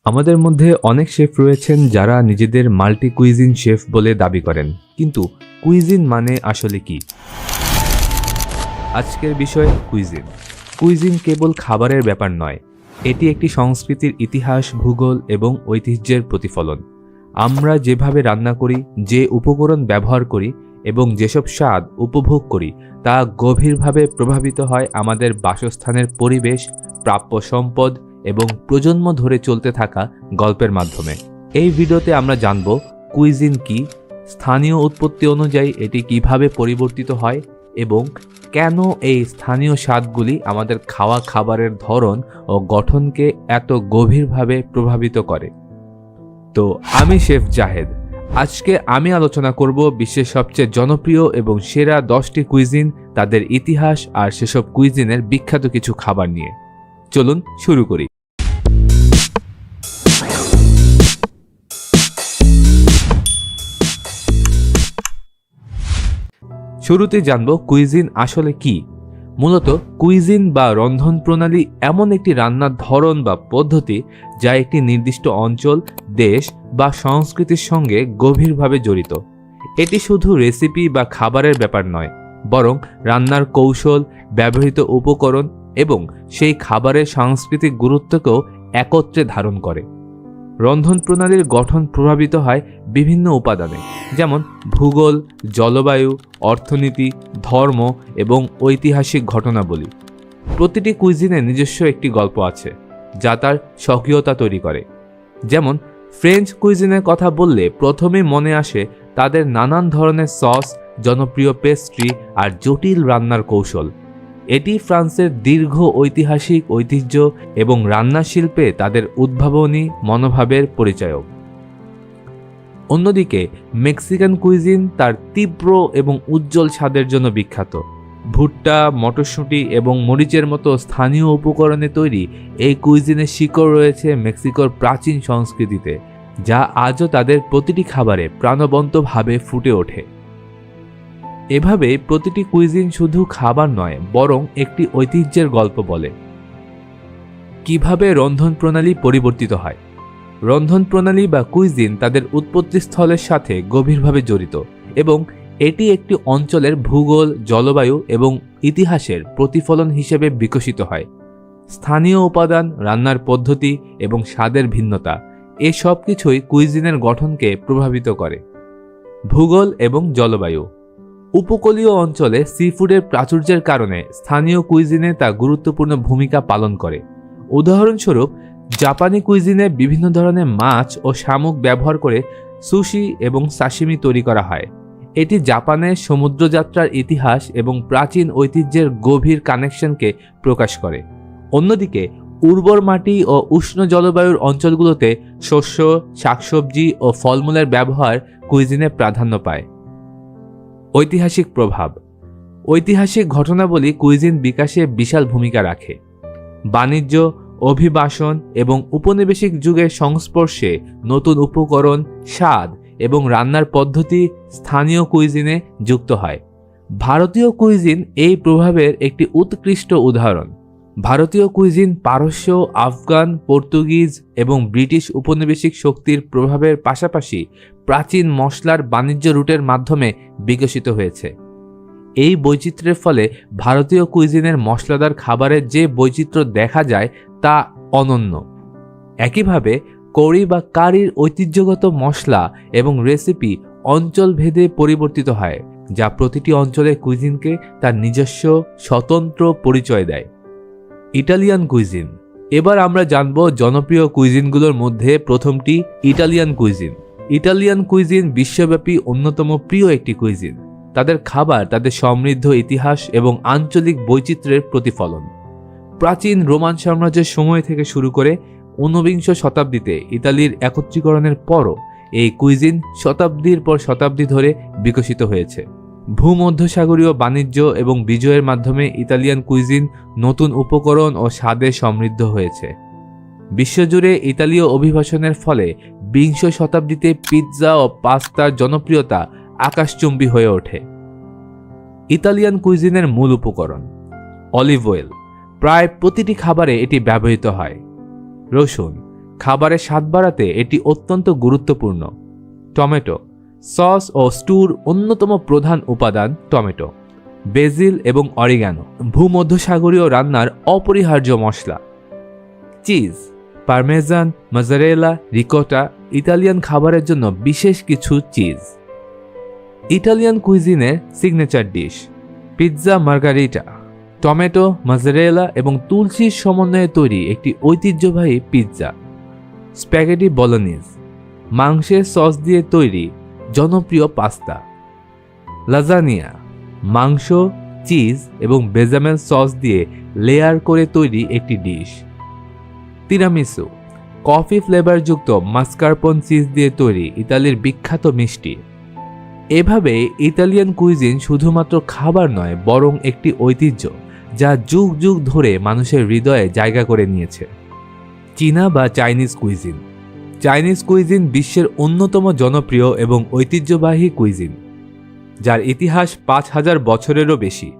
আমাদের মধ্যে অনেক শেফ রয়েছেন যারা নিজেদের মাল্টি কুইজিন শেফ বলে দাবি করেন, কিন্তু কুইজিন মানে আসলে কি? আজকের বিষয় কুইজিন। কুইজিন কেবল খাবারের ব্যাপার নয়, এটি একটি সংস্কৃতির ইতিহাস, ভূগোল এবং ঐতিহ্যের প্রতিফলন। আমরা যেভাবে রান্না করি, যে উপকরণ ব্যবহার করি এবং যেসব স্বাদ উপভোগ করি তা গভীরভাবে প্রভাবিত হয় আমাদের বাসস্থানের পরিবেশ, প্রাপ্য সম্পদ এবং প্রজন্ম ধরে চলতে থাকা গল্পের মাধ্যমে। এই ভিডিওতে আমরা জানব কুইজিন কি, স্থানীয় উৎপত্তি অনুযায়ী এটি কিভাবে পরিবর্তিত হয় এবং কেন এই স্থানীয় স্বাদগুলি আমাদের খাওয়া খাবারের ধরন ও গঠনকে এত গভীরভাবে প্রভাবিত করে। তো আমি শেফ জাহেদ। আজকে আমি আলোচনা করব বিশ্বের সবচেয়ে জনপ্রিয় এবং সেরা 10টি কুইজিন, তাদের ইতিহাস আর সেসব কুইজিনের বিখ্যাত কিছু খাবার নিয়ে। চলুন শুরু করি। শুরুতে জানব কুইজিন আসলে কি। মূলত কুইজিন বা রন্ধন প্রণালী এমন একটি রান্নার ধরন বা পদ্ধতি যা একটি নির্দিষ্ট অঞ্চল, দেশ বা সংস্কৃতির সঙ্গে গভীরভাবে জড়িত। এটি শুধু রেসিপি বা খাবারের ব্যাপার নয়, বরং রান্নার কৌশল, ব্যবহৃত উপকরণ এবং সেই খাবারের সাংস্কৃতিক গুরুত্বকেও একত্রে ধারণ করে। রন্ধন প্রণালীর গঠন প্রভাবিত হয় বিভিন্ন উপাদানে, যেমন ভূগোল, জলবায়ু, অর্থনীতি, ধর্ম এবং ঐতিহাসিক ঘটনাবলী। প্রতিটি কুইজিনের নিজস্ব একটি গল্প আছে যা তার স্বকীয়তা তৈরি করে। যেমন ফ্রেঞ্চ কুইজিনের কথা বললে প্রথমেই মনে আসে তাদের নানান ধরনের সস, জনপ্রিয় পেস্ট্রি আর জটিল রান্নার কৌশল। এটি ফ্রান্সের দীর্ঘ ঐতিহাসিক ঐতিহ্য এবং রান্না শিল্পে তাদের উদ্ভাবনী মনোভাবের পরিচায়ক। অন্যদিকে মেক্সিকান কুইজিন তার তীব্র এবং উজ্জ্বল স্বাদের জন্য বিখ্যাত। ভুট্টা, মটরশুঁটি এবং মরিচের মতো স্থানীয় উপকরণে তৈরি এই কুইজিনের শিকড় রয়েছে মেক্সিকোর প্রাচীন সংস্কৃতিতে, যা আজও তাদের প্রতিটি খাবারে প্রাণবন্তভাবে ফুটে ওঠে। এভাবে প্রতিটি কুইজিন শুধু খাবার নয়, বরং একটি ঐতিহ্যের গল্প বলে। কিভাবে রন্ধন প্রণালী পরিবর্তিত হয়? রন্ধন প্রণালী বা কুইজিন তাদের উৎপত্তিস্থলের সাথে গভীরভাবে জড়িত এবং এটি একটি অঞ্চলের ভূগোল, জলবায়ু এবং ইতিহাসের প্রতিফলন হিসেবে বিকশিত হয়। স্থানীয় উপাদান, রান্নার পদ্ধতি এবং স্বাদের ভিন্নতা, এসব কিছুই কুইজিনের গঠনকে প্রভাবিত করে। ভূগোল এবং জলবায়ু। উপকূলীয় অঞ্চলে সিফুডের প্রাচুর্যের কারণে স্থানীয় কুইজিনে তা গুরুত্বপূর্ণ ভূমিকা পালন করে। উদাহরণস্বরূপ, জাপানি কুইজিনে বিভিন্ন ধরনের মাছ ও শামুক ব্যবহার করে সুশি এবং সাশিমি তৈরি করা হয়। এটি জাপানের সমুদ্রযাত্রার ইতিহাস এবং প্রাচীন ঐতিহ্যের গভীর কানেকশনকে প্রকাশ করে। অন্যদিকে উর্বর মাটি ও উষ্ণ জলবায়ুর অঞ্চলগুলোতে শস্য, শাকসবজি ও ফলমূলের ব্যবহার কুইজিনে প্রাধান্য পায়। ঐতিহাসিক প্রভাব। ঐতিহাসিক ঘটনাবলী কুইজিন বিকাশে বিশাল ভূমিকা রাখে। বাণিজ্য, অভিবাসন এবং উপনিবেশিক যুগের সংস্পর্শে নতুন উপকরণ, স্বাদ এবং রান্নার পদ্ধতি স্থানীয় কুইজিনে যুক্ত হয়। ভারতীয় কুইজিন এই প্রভাবের একটি উৎকৃষ্ট উদাহরণ। ভারতীয় কুইজিন পারস্য, আফগান, পর্তুগিজ এবং ব্রিটিশ উপনিবেশিক শক্তির প্রভাবের পাশাপাশি প্রাচীন মশলার বাণিজ্য রুটের মাধ্যমে বিকশিত হয়েছে। এই বৈচিত্র্যের ফলে ভারতীয় কুইজিনের মশলাদার খাবারের যে বৈচিত্র্য দেখা যায় তা অনন্য। একইভাবে কড়ি বা কারির ঐতিহ্যগত মশলা এবং রেসিপি অঞ্চলভেদে পরিবর্তিত হয়, যা প্রতিটি অঞ্চলের কুইজিনকে তার নিজস্ব স্বতন্ত্র পরিচয় দেয়। Italian cuisine. এবার আমরা জানব জনপ্রিয় কুইজিনগুলোর মধ্যে প্রথমটি ইটালিয়ান কুইজিন। ইটালিয়ান কুইজিন বিশ্বব্যাপী অন্যতম প্রিয় একটি কুইজিন। তাদের খাবার তাদের সমৃদ্ধ ইতিহাস এবং আঞ্চলিক বৈচিত্র্যের প্রতিফলন। প্রাচীন রোমান সাম্রাজ্যের সময় থেকে শুরু করে ঊনবিংশ শতাব্দীতে ইতালির একত্রীকরণের পরও এই কুইজিন শতাব্দীর পর শতাব্দী ধরে বিকশিত হয়েছে। ভূমধ্যসাগরীয় বাণিজ্য এবং বিজয়ের মাধ্যমে ইতালিয়ান কুইজিন নতুন উপকরণ ও স্বাদে সমৃদ্ধ হয়েছে। বিশ্বজুড়ে ইতালীয় অভিবাসনের ফলে বিংশ শতাব্দীতে পিৎজা ও পাস্তার জনপ্রিয়তা আকাশচুম্বী হয়ে ওঠে। ইতালিয়ান কুইজিনের মূল উপকরণ অলিভ অয়েল। প্রায় প্রতিটি খাবারে এটি ব্যবহৃত হয়। রসুন। খাবারের স্বাদ বাড়াতে এটি অত্যন্ত গুরুত্বপূর্ণ। টমেটো, সস ও স্টুর অন্যতম প্রধান উপাদান টমেটো। বেজিল এবং অরিগানো, ভূমধ্যসাগরীয় রান্নার অপরিহার্য মশলা। Cheese, Parmesan, mozzarella, ricotta Italian খাবারের জন্য বিশেষ কিছু চিজ। ইটালিয়ান কুইজিনের signature dish pizza margherita. Tomato, mozzarella এবং তুলসীর সমন্বয়ে তৈরি একটি ঐতিহ্যবাহী পিৎজা। স্প্যাগেটি বলোনিজ, মাংসের সস দিয়ে তৈরি জনপ্রিয় পাস্তা। লাজানিয়া, মাংস, চিজ এবং বেজামেল সস দিয়ে লেয়ার করে তৈরি একটি ডিশ। তিরামিসু, কফি ফ্লেভারযুক্ত মাস্কারপোন চিজ দিয়ে তৈরি ইতালির বিখ্যাত মিষ্টি। এভাবে ইতালিয়ান কুইজিন শুধুমাত্র খাবার নয়, বরং একটি ঐতিহ্য যা যুগ যুগ ধরে মানুষের হৃদয়ে জায়গা করে নিয়েছে। চীনা বা চাইনিজ কুইজিন। চাইনিজ কুইজিন বিশ্বের অন্যতম জনপ্রিয় এবং ঐতিহ্যবাহী কুইজিন, যার ইতিহাস ৫,০০০ বছরেরও বেশি।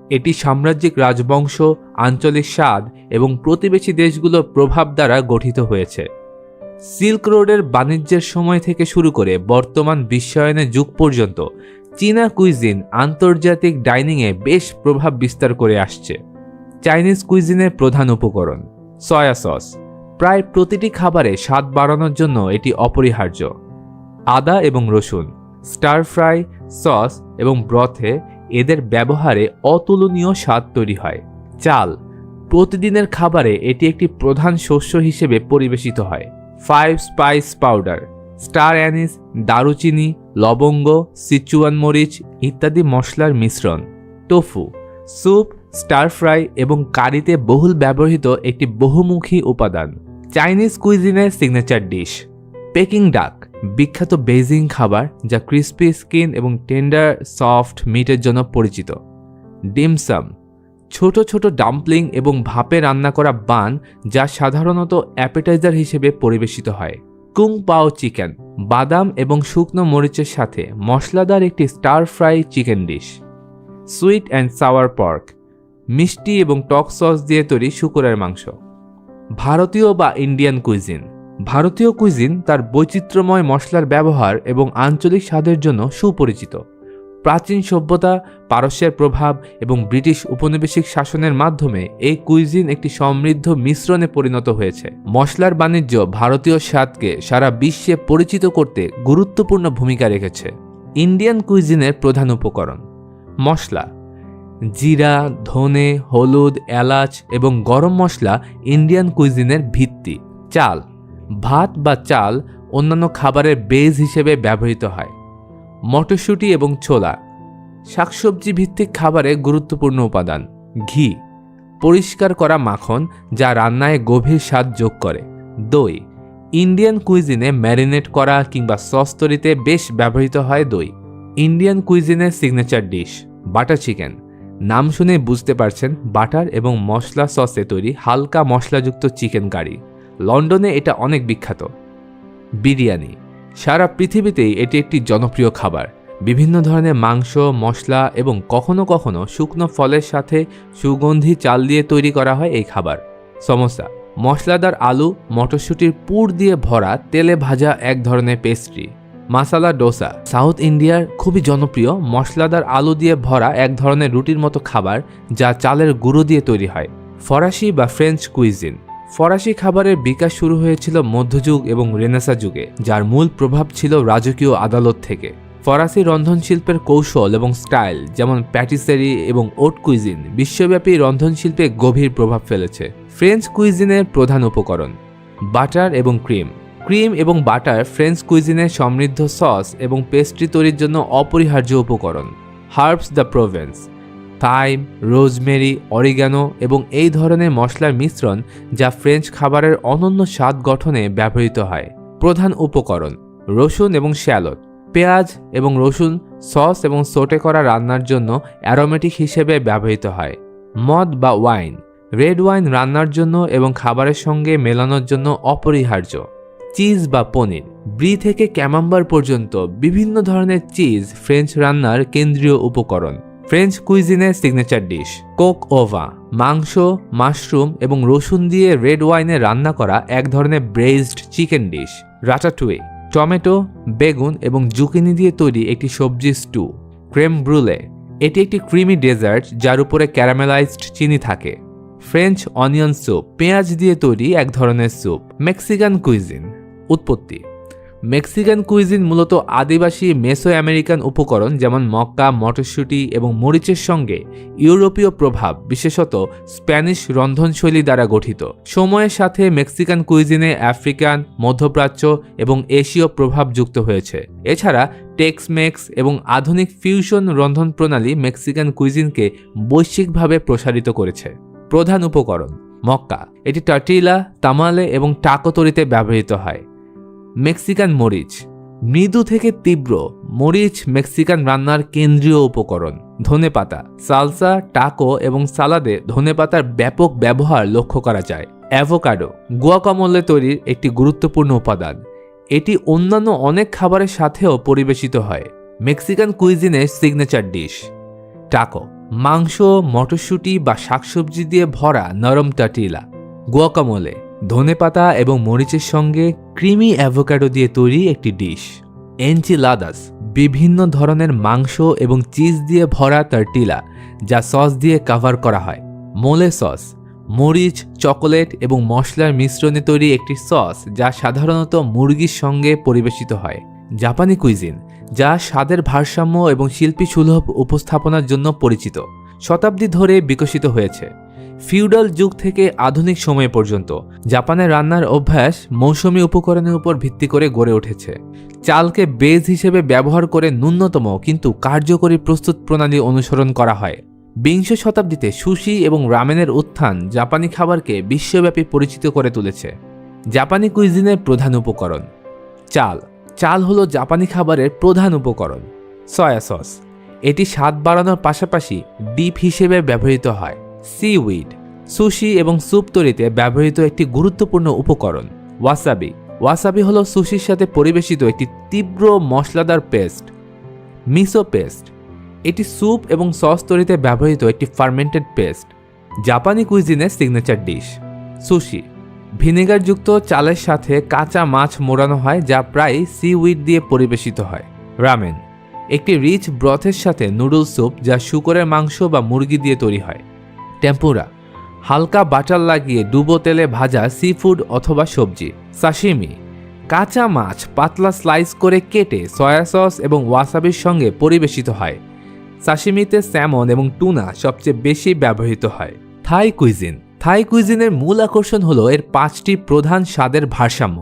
এটি সাম্রাজ্যিক রাজবংশ, আঞ্চলিক স্বাদ এবং প্রতিবেশী দেশগুলোর প্রভাব দ্বারা গঠিত হয়েছে। সিল্ক রোডের বাণিজ্যের সময় থেকে শুরু করে বর্তমান বিশ্বায়নের যুগ পর্যন্ত চীনা কুইজিন আন্তর্জাতিক ডাইনিংয়ে বেশ প্রভাব বিস্তার করে আসছে। চাইনিজ কুইজিনের প্রধান উপকরণ সয়া সস। প্রায় প্রতিটি খাবারে স্বাদ বাড়ানোর জন্য এটি অপরিহার্য। আদা এবং রসুন, স্টার ফ্রাই, সস এবং ব্রথে এদের ব্যবহারে অতুলনীয় স্বাদ তৈরি হয়। চাল, প্রতিদিনের খাবারে এটি একটি প্রধান শস্য হিসেবে পরিবেশিত হয়। 5 স্পাইস পাউডার, স্টার অ্যানিস, দারুচিনি, লবঙ্গ, সিচুয়ান মরিচ ইত্যাদি মশলার মিশ্রণ। টোফু, স্যুপ, স্টার ফ্রাই এবং কারিতে বহুল ব্যবহৃত একটি বহুমুখী উপাদান। চাইনিজ কুইজিনের সিগনেচার ডিশ পেকিং ডাক, বিখ্যাত বেইজিং খাবার যা ক্রিস্পি স্কিন এবং টেন্ডার সফট মিটের জন্য পরিচিত। ডিমসাম, ছোট ছোট ডাম্পলিং এবং ভাপে রান্না করা বান যা সাধারণত অ্যাপেটাইজার হিসেবে পরিবেশিত হয়। কুং পাও চিকেন, বাদাম এবং শুকনো মরিচের সাথে মশলাদার একটি stir fry chicken dish. Sweet and sour pork, মিষ্টি এবং টক সস দিয়ে তৈরি শূকরের মাংস। ভারতীয় বা ইন্ডিয়ান কুইজিন। ভারতীয় কুইজিন তার বৈচিত্র্যময় মশলার ব্যবহার এবং আঞ্চলিক স্বাদের জন্য সুপরিচিত। প্রাচীন সভ্যতা, পারস্যের প্রভাব এবং ব্রিটিশ উপনিবেশিক শাসনের মাধ্যমে এই কুইজিন একটি সমৃদ্ধ মিশ্রণে পরিণত হয়েছে। মশলার বাণিজ্য ভারতীয় স্বাদকে সারা বিশ্বে পরিচিত করতে গুরুত্বপূর্ণ ভূমিকা রেখেছে। ইন্ডিয়ান কুইজিনের প্রধান উপকরণ মশলা। জিরা, ধনে, হলুদ, এলাচ এবং গরম মশলা ইন্ডিয়ান কুইজিনের ভিত্তি। চাল, ভাত বা চাল অন্যান্য খাবারের বেজ হিসেবে ব্যবহৃত হয়। মটরশুঁটি এবং ছোলা, শাকসবজি ভিত্তিক খাবারে গুরুত্বপূর্ণ উপাদান। ঘি, পরিষ্কার করা মাখন যা রান্নায় গভীর স্বাদ যোগ করে। দই, ইন্ডিয়ান কুইজিনে ম্যারিনেট করা কিংবা সস তৈরিতে বেশ ব্যবহৃত হয় দই। ইন্ডিয়ান কুইজিনের সিগনেচার ডিশ বাটার চিকেন। নাম শুনে বুঝতে পারছেন, বাটার এবং মশলা সসে তৈরি হালকা মশলাযুক্ত চিকেন কারি। লন্ডনে এটা অনেক বিখ্যাত। বিরিয়ানি, সারা পৃথিবীতেই এটি একটি জনপ্রিয় খাবার। বিভিন্ন ধরনের মাংস, মশলা এবং কখনো কখনো শুকনো ফলের সাথে সুগন্ধি চাল দিয়ে তৈরি করা হয় এই খাবার। সমোসা, মশলাদার আলু, মটরশুঁটির পুর দিয়ে ভরা তেলে ভাজা এক ধরনের পেস্ট্রি। মাসালা ডোসা, সাউথ ইন্ডিয়ার খুবই জনপ্রিয় মশলাদার আলু দিয়ে ভরা এক ধরনের রুটির মতো খাবার যা চালের গুঁড়ো দিয়ে তৈরি হয়। ফরাসি বা ফ্রেঞ্চ কুইজিন। ফরাসি খাবারের বিকাশ শুরু হয়েছিল মধ্যযুগ এবং রেনেসাঁ যুগে, যার মূল প্রভাব ছিল রাজকীয় আদালত থেকে। ফরাসি রন্ধনশিল্পের কৌশল এবং স্টাইল, যেমন প্যাটিসেরি এবং ওট কুইজিন, বিশ্বব্যাপী রন্ধনশিল্পে গভীর প্রভাব ফেলেছে। ফ্রেঞ্চ কুইজিনের প্রধান উপকরণ বাটার এবং ক্রিম। ক্রিম এবং বাটার ফ্রেঞ্চ কুইজিনের সমৃদ্ধ সস এবং পেস্ট্রি তৈরির জন্য অপরিহার্য উপকরণ। Herbs the Provence, thyme, rosemary, oregano এবং এই ধরনের মশলার মিশ্রণ যা ফ্রেঞ্চ খাবারের অনন্য স্বাদ গঠনে ব্যবহৃত হয়। প্রধান উপকরণ রসুন এবং শ্যালট। পেঁয়াজ এবং রসুন সস এবং সোটে করা রান্নার জন্য অ্যারোমেটিক হিসেবে ব্যবহৃত হয়। মদ বা ওয়াইন, রেড ওয়াইন রান্নার জন্য এবং খাবারের সঙ্গে মেলানোর জন্য অপরিহার্য। চিজ বা পনির, ব্রি থেকে ক্যামাম্বার পর্যন্ত বিভিন্ন ধরনের চিজ ফ্রেঞ্চ রান্নার কেন্দ্রীয় উপকরণ। ফ্রেঞ্চ কুইজিনের সিগনেচার ডিশ কোক ওভা, মাংস, মাশরুম এবং রসুন দিয়ে রেড ওয়াইনে রান্না করা এক ধরনের ব্রেইজড চিকেন ডিশ। রাটাটুয়ে, টমেটো, বেগুন এবং জুকিনি দিয়ে তৈরি একটি সবজি স্টু। ক্রেম ব্রুলে, এটি একটি ক্রিমি ডেজার্ট যার উপরে ক্যারামেলাইজড চিনি থাকে। ফ্রেঞ্চ অনিয়ন স্যুপ, পেঁয়াজ দিয়ে তৈরি এক ধরনের স্যুপ। Mexican cuisine. উৎপত্তি: মেক্সিকান কুইজিন মূলত আদিবাসী মেসো আমেরিকান উপকরণ যেমন মক্কা, মটরশুঁটি এবং মরিচের সঙ্গে ইউরোপীয় প্রভাব, বিশেষত স্প্যানিশ রন্ধনশৈলী দ্বারা গঠিত। সময়ের সাথে মেক্সিকান কুইজিনে আফ্রিকান, মধ্যপ্রাচ্য এবং এশীয় প্রভাব যুক্ত হয়েছে। এছাড়া টেক্স-মেক্স এবং আধুনিক ফিউশন রন্ধন প্রণালী মেক্সিকান কুইজিনকে বৈশ্বিকভাবে প্রসারিত করেছে। প্রধান উপকরণ: মক্কা, এটি টর্টিলা, তামালে এবং টাকো তৈরিতে ব্যবহৃত হয়। মেক্সিকান মরিচ, মৃদু থেকে তীব্র মরিচ মেক্সিকান রান্নার কেন্দ্রীয় উপকরণ। ধনেপাতা, সালসা, টাকো এবং সালাদে ধনেপাতার ব্যাপক ব্যবহার লক্ষ্য করা যায়। অ্যাভোকাডো, গুয়াকামোলে তৈরির একটি গুরুত্বপূর্ণ উপাদান। এটি অন্যান্য অনেক খাবারের সাথেও পরিবেশিত হয়। মেক্সিকান কুইজিনের সিগনেচার ডিশ টাকো, মাংস, মটরশুঁটি বা শাকসবজি দিয়ে ভরা নরম টর্টিলা। গুয়াকামোলে, ধনেপাতা এবং মরিচের সঙ্গে ক্রিমি অ্যাভোকাডো দিয়ে তৈরি একটি ডিশ। এনচিলাদাস, বিভিন্ন ধরনের মাংস এবং চিজ দিয়ে ভরা টর্টিলা যা সস দিয়ে কভার করা হয়। মোলে সস, মরিচ, চকোলেট এবং মশলার মিশ্রণে তৈরি একটি সস যা সাধারণত মুরগির সঙ্গে পরিবেশিত হয়। জাপানি কুইজিন, যা স্বাদের ভারসাম্য এবং শিল্পী সুলভ উপস্থাপনার জন্য পরিচিত, শতাব্দী ধরে বিকশিত হয়েছে। ফিউডাল যুগ থেকে আধুনিক সময় পর্যন্ত জাপানের রান্নার অভ্যাস মৌসুমী উপকরণের উপর ভিত্তি করে গড়ে উঠেছে। চালকে বেজ হিসেবে ব্যবহার করে ন্যূনতম কিন্তু কার্যকরী প্রস্তুত প্রণালী অনুসরণ করা হয়। বিংশ শতাব্দীতে সুশি এবং রামেনের উত্থান জাপানি খাবারকে বিশ্বব্যাপী পরিচিত করে তুলেছে। জাপানি কুইজিনের প্রধান উপকরণ: চাল। চাল হলো জাপানি খাবারের প্রধান উপকরণ। সয়া সস, এটি স্বাদ বাড়ানোর পাশাপাশি ডিপ হিসেবে ব্যবহৃত হয়। সিউইড, সুশি এবং স্যুপ তৈরিতে ব্যবহৃত একটি গুরুত্বপূর্ণ উপকরণ। ওয়াসাবি, ওয়াসাবি হলো সুশির সাথে পরিবেশিত একটি তীব্র মশলাদার পেস্ট। মিসো পেস্ট, এটি স্যুপ এবং সস তৈরিতে ব্যবহৃত একটি ফার্মেন্টেড পেস্ট। জাপানি কুইজিনের সিগনেচার ডিশ সুশি, ভিনেগারযুক্ত চালের সাথে কাঁচা মাছ মোড়ানো হয় যা প্রায় সিউইড দিয়ে পরিবেশিত হয়। রামেন, একটি রিচ ব্রথের সাথে নুডল স্যুপ যা শূকরের মাংস বা মুরগি দিয়ে তৈরি হয়। টেম্পুরা, হালকা বাটার লাগিয়ে ডুবো তেলে ভাজা সি ফুড অথবা সবজি। সাশিমি, কাঁচা মাছ পাতলা স্লাইস করে কেটে সয়া সস এবং ওয়াসাবির সঙ্গে পরিবেশিত হয়। সাশিমিতে স্যামন এবং টুনা সবচেয়ে বেশি ব্যবহৃত হয়। থাই কুইজিন, থাই কুইজিনের মূল আকর্ষণ হলো এর 5টি প্রধান স্বাদের ভারসাম্য: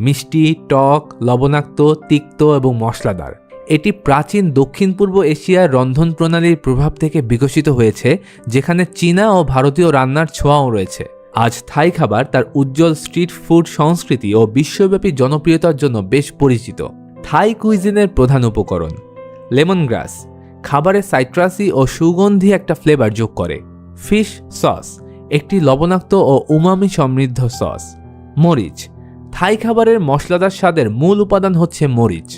মিষ্টি, টক, লবণাক্ত, তিক্ত এবং মশলাদার। এটি প্রাচীন দক্ষিণ পূর্ব এশিয়ার রন্ধন প্রণালীর প্রভাব থেকে বিকশিত হয়েছে, যেখানে চীনা ও ভারতীয় রান্নার ছোঁয়াও রয়েছে। আজ থাই খাবার তার উজ্জ্বল স্ট্রিট ফুড সংস্কৃতি ও বিশ্বব্যাপী জনপ্রিয়তার জন্য বেশ পরিচিত। থাই কুইজিনের প্রধান উপকরণ: লেমন গ্রাস, খাবারে সাইট্রাসি ও সুগন্ধি একটা ফ্লেভার যোগ করে। ফিশ সস, একটি লবণাক্ত ও উমামি সমৃদ্ধ সস। মরিচ, থাই খাবারের মশলাদার স্বাদের মূল উপাদান হচ্ছে মরিচ।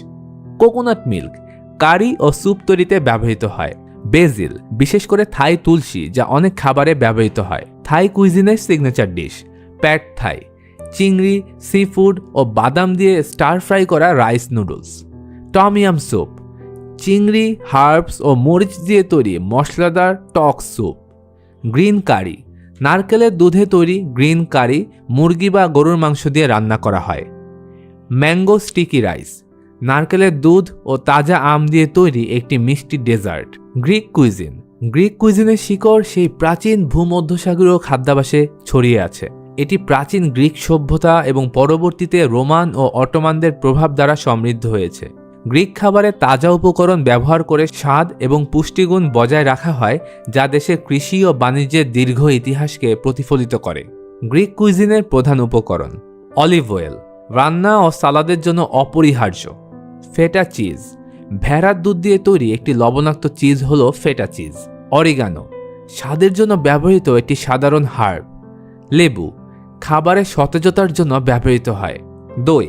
কোকোনাট মিল্ক, কারি ও স্যুপ তৈরিতে ব্যবহৃত হয়। বেজিল, বিশেষ করে থাই তুলসী যা অনেক খাবারে ব্যবহৃত হয়। থাই কুইজিনের সিগনেচার ডিশ প্যাড থাই, চিংড়ি, সি ফুড ও বাদাম দিয়ে স্টার ফ্রাই করা rice noodles. Tom yum soup, চিংড়ি, হার্বস ও মরিচ দিয়ে তৈরি মশলাদার টক স্যুপ। গ্রিন কারি, নারকেলের দুধে তৈরি গ্রিন কারি মুরগি বা গরুর মাংস দিয়ে রান্না করা হয়। ম্যাঙ্গো স্টিকি রাইস, নারকেলের দুধ ও তাজা আম দিয়ে তৈরি একটি মিষ্টি ডেজার্ট। গ্রিক কুইজিন, গ্রিক কুইজিনের শিকড় সেই প্রাচীন ভূমধ্যসাগরীয় খাদ্যাভ্যাসে ছড়িয়ে আছে। এটি প্রাচীন গ্রিক সভ্যতা এবং পরবর্তীতে রোমান ও অটোমানদের প্রভাব দ্বারা সমৃদ্ধ হয়েছে। গ্রিক খাবারে তাজা উপকরণ ব্যবহার করে স্বাদ এবং পুষ্টিগুণ বজায় রাখা হয়, যা দেশের কৃষি ও বাণিজ্যের দীর্ঘ ইতিহাসকে প্রতিফলিত করে। গ্রিক কুইজিনের প্রধান উপকরণ: অলিভ অয়েল, রান্না ও সালাদের জন্য অপরিহার্য। ফেটা চিজ, ভেড়ার দুধ দিয়ে তৈরি একটি লবণাক্ত চিজ হলো ফেটা চিজ। অরিগানো, স্বাদের জন্য ব্যবহৃত একটি সাধারণ হার্ব। লেবু, খাবারের সতেজতার জন্য ব্যবহৃত হয়। দই,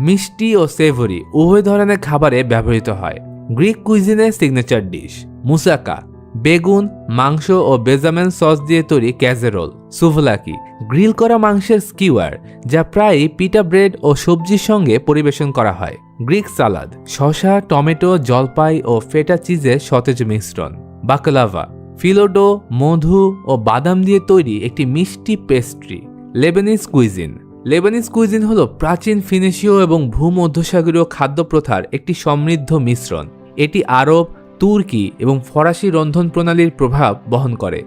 মিষ্টি ও সেভরি উভয় ধরনের খাবারে ব্যবহৃত হয়। গ্রিক কুইজিনের সিগনেচার ডিশ মুসাকা, বেগুন, মাংস ও বেজামেন সস দিয়ে তৈরি ক্যাসেরোল। সুভলাকি, গ্রিল করা মাংসের স্কিওয়ার, যা প্রায়ই পিটা ব্রেড ও সবজির সঙ্গে পরিবেশন করা হয়। গ্রিক সালাদ, শসা, টমেটো, জলপাই ও ফেটা চিজের সতেজ মিশ্রণ। বাকলাভা, ফিলোডো, মধু ও বাদাম দিয়ে তৈরি একটি মিষ্টি pastry. Lebanese cuisine, Lebanese cuisine হল প্রাচীন ফিনিশীয় এবং ভূমধ্যসাগরীয় খাদ্য প্রথার একটি সমৃদ্ধ মিশ্রণ। এটি আরব, তুর্কি এবং ফরাসি রন্ধন প্রণালীর প্রভাব বহন করে।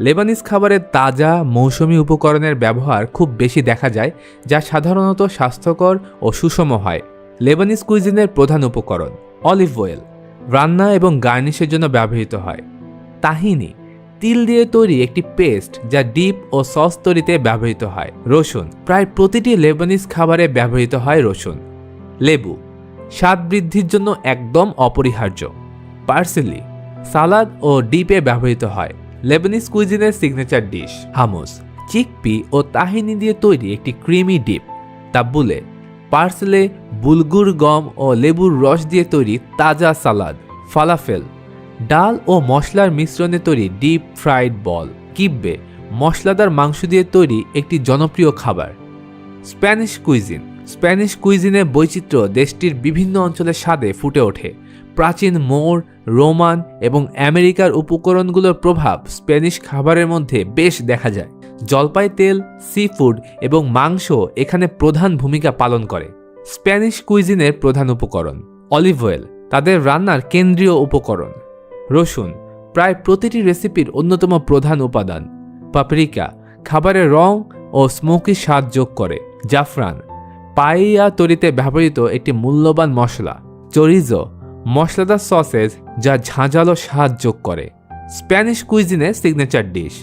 লেবানিজ খাবারের তাজা মৌসুমী উপকরণের ব্যবহার খুব বেশি দেখা যায়, যা সাধারণত স্বাস্থ্যকর ও সুষম হয়। লেবানিজ কুইজিনের প্রধান উপকরণ: অলিভ অয়েল, রান্না এবং গার্নিশের জন্য ব্যবহৃত হয়। তাহিনি, তিল দিয়ে তৈরি একটি পেস্ট যা ডিপ ও সস তৈরিতে ব্যবহৃত হয়। রসুন, প্রায় প্রতিটি লেবানিজ খাবারে ব্যবহৃত হয় রসুন। লেবু, স্বাদ বৃদ্ধির জন্য একদম অপরিহার্য। পার্সেলি, সালাদ ও ডিপে ব্যবহৃত হয়। লেবানিজ কুইজিনের সিগনেচার ডিশ। হামুস, চিকপি ও তাহিনি দিয়ে তৈরি একটি creamy dip. Tabbouleh, parsley, bulgur গম ও লেবুর রস দিয়ে তৈরি তাজা সালাদ। ফালাফেল, ডাল ও মশলার মিশ্রণে তৈরি ডিপ ফ্রাইড বল। কিব্বে, মশলাদার মাংস দিয়ে তৈরি একটি জনপ্রিয় খাবার। স্প্যানিশ কুইজিন, স্প্যানিশ কুইজিনের বৈচিত্র্য দেশটির বিভিন্ন অঞ্চলের স্বাদে ফুটে ওঠে। প্রাচীন মোর, রোমান এবং আমেরিকার উপকরণগুলোর প্রভাব স্প্যানিশ খাবারের মধ্যে বেশ দেখা যায়। জলপাই তেল, সি ফুড এবং মাংস এখানে প্রধান ভূমিকা পালন করে। স্প্যানিশ কুইজিনের প্রধান উপকরণ: অলিভ অয়েল, তাদের রান্নার কেন্দ্রীয় উপকরণ। রসুন, প্রায় প্রতিটি রেসিপির অন্যতম প্রধান উপাদান। পাপরিকা, খাবারের রং ও স্মোকি স্বাদ যোগ করে। জাফরান, পায়েইয়া তৈরিতে ব্যবহৃত একটি মূল্যবান মশলা। চোরিজো, মশলাদার সসেজ যা ঝাঁঝালো স্বাদ যোগ করে। স্প্যানিশ কুইজিনের সিগনেচার ডিশ।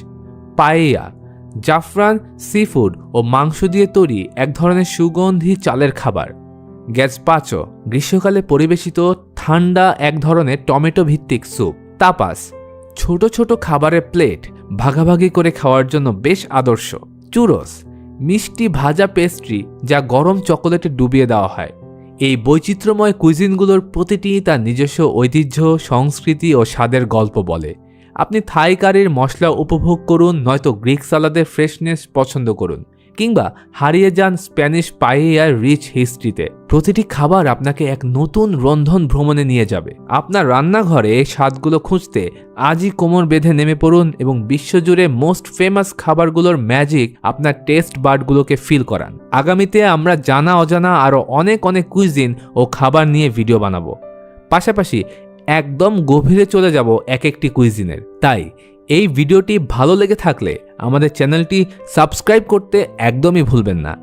পায়েইয়া, জাফরান, সিফুড ও মাংস দিয়ে তৈরি এক ধরনের সুগন্ধি চালের খাবার। গ্যাজপাচো, গ্রীষ্মকালে পরিবেশিত ঠান্ডা এক ধরনের টমেটো ভিত্তিক স্যুপ। তাপাস, ছোট ছোট খাবারের প্লেট ভাগাভাগি করে খাওয়ার জন্য বেশ আদর্শ। চুরোস, মিষ্টি ভাজা পেস্ট্রি যা গরম চকোলেটে ডুবিয়ে দেওয়া হয়। এই বৈচিত্র্যময় কুইজিনগুলোর প্রতিটি তার নিজস্ব ঐতিহ্য, সংস্কৃতি ও স্বাদের গল্প বলে। আপনি থাই কারির মশলা উপভোগ করুন, নয়তো গ্রিক সালাদের ফ্রেশনেস পছন্দ করুন, কিংবা হারিয়ে যান স্প্যানিশ পায়েইয়ার রিচ হিস্ট্রিতে। প্রতিটি খাবার আপনাকে এক নতুন রন্ধন ভ্রমণে নিয়ে যাবে। আপনার রান্নাঘরে এই স্বাদগুলো খুঁজতে আজই কোমর বেঁধে নেমে পড়ুন এবং বিশ্বজুড়ে মোস্ট ফেমাস খাবারগুলোর ম্যাজিক আপনার টেস্ট বার্ডগুলোকে ফিল করান। আগামীতে আমরা জানা অজানা আরও অনেক কুইজিন ও খাবার নিয়ে ভিডিও বানাবো। পাশাপাশি একদম গভীরে চলে যাব এক একটি কুইজিনের। তাই এই ভিডিওটি ভালো লেগে থাকলে আমাদের চ্যানেলটি সাবস্ক্রাইব করতে একদমই ভুলবেন না।